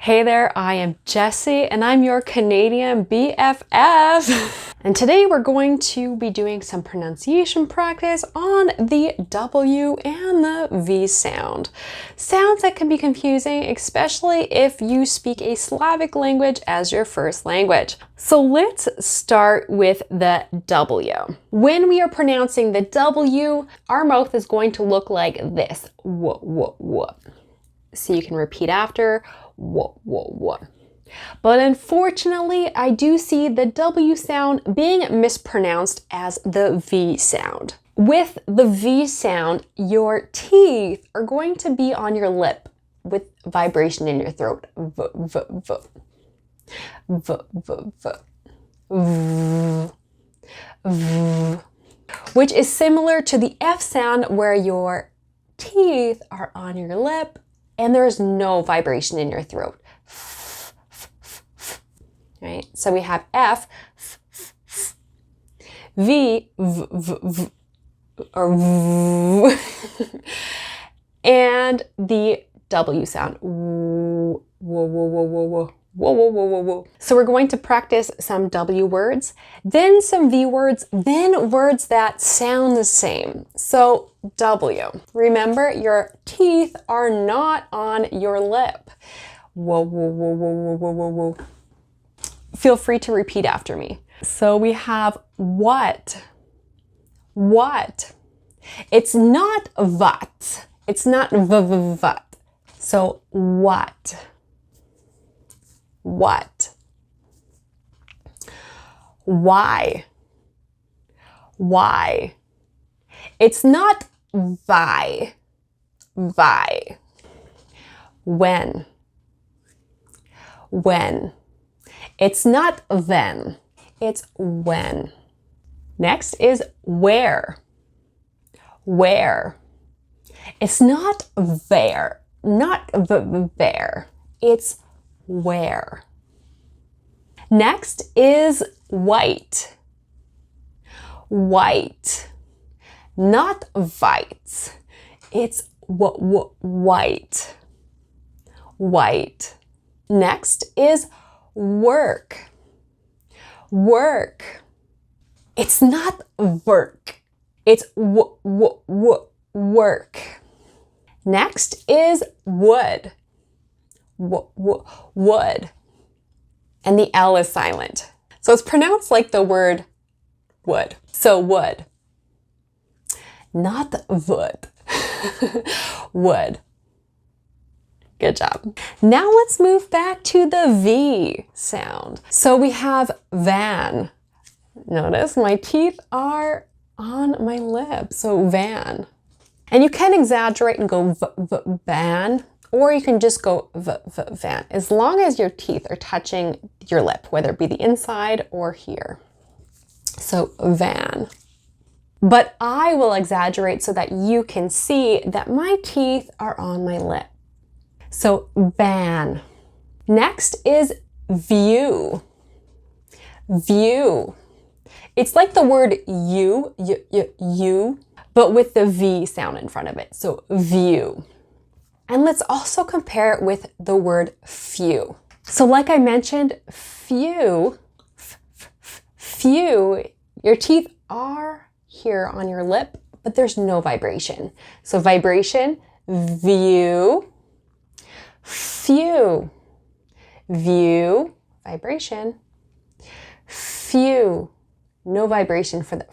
Hey there, I am Jessie and I'm your Canadian BFF. And today we're going to be doing some pronunciation practice on the W and the V sound. Sounds that can be confusing, especially if you speak a Slavic language as your first language. So let's start with the W. When we are pronouncing the W, our mouth is going to look like this. W, w, w. So you can repeat after. Whoa, whoa, whoa. But unfortunately, I do see the W sound being mispronounced as the V sound. With the V sound, your teeth are going to be on your lip with vibration in your throat. V, v, v. V, v, v. V, v. Which is similar to the F sound where your teeth are on your lip and there's no vibration in your throat. Right? So we have F, V, v, v, v, or v, and the W sound. Whoa, whoa, whoa, whoa, whoa. Whoa, whoa, whoa, whoa, whoa. So we're going to practice some W words, then some V words, then words that sound the same. So W. Remember, your teeth are not on your lip. Whoa, whoa, whoa, whoa, whoa, whoa, whoa, whoa. Feel free to repeat after me. So we have what. What. It's not what. It's not v-v-vat. So what. What? Why? Why? It's not vi. Vi. When? When? It's not then. It's when. Next is where. Where? It's not there. Not there. It's where. Next is white. White. Not white. It's white. White. Next is work. Work. It's not work. It's work. Next is wood. Wood. And the L is silent. So it's pronounced like the word wood. So wood. Not wood. Wood. Good job. Now let's move back to the V sound. So we have van. Notice my teeth are on my lip. So van. And you can exaggerate and go van. Or you can just go van, as long as your teeth are touching your lip, whether it be the inside or here. So van. But I will exaggerate so that you can see that my teeth are on my lip. So van. Next is view. View. It's like the word you, but with the V sound in front of it. So view. And let's also compare it with the word few. So like I mentioned, few, your teeth are here on your lip, but there's no vibration. So vibration, view, few, view, vibration, few, no vibration for the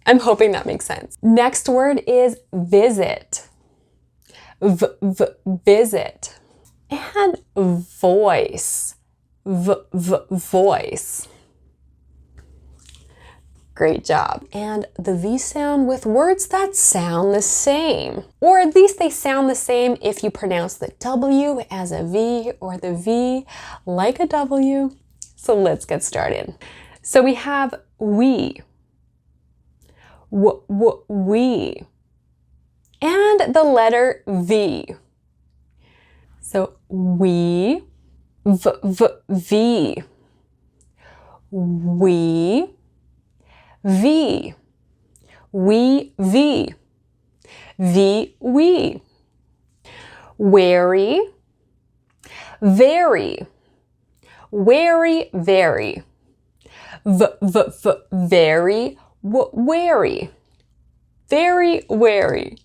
I'm hoping that makes sense. Next word is visit. Visit. And voice. Voice. Great job. And the V sound with words that sound the same. Or at least they sound the same if you pronounce the W as a V or the V like a W. So let's get started. So we have we. We. And the letter V. So we, V. We, V. We, V. We. Wary, very, wary, very. Very, wary. Very wary.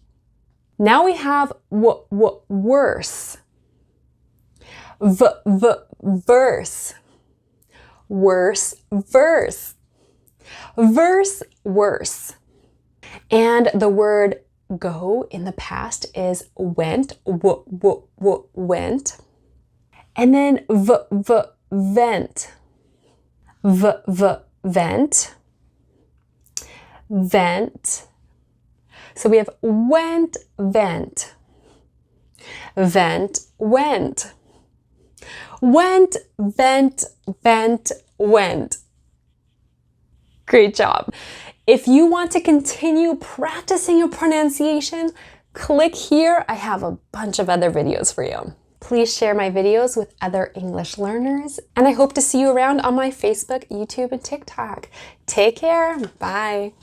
Now we have worse. Verse. Worse, verse. Verse, worse. And the word go in the past is went, went. And then vent. Vent. Vent. So we have went, vent. Vent, went. Went, vent, vent, went. Great job. If you want to continue practicing your pronunciation, click here. I have a bunch of other videos for you. Please share my videos with other English learners, and I hope to see you around on my Facebook, YouTube, and TikTok. Take care. Bye.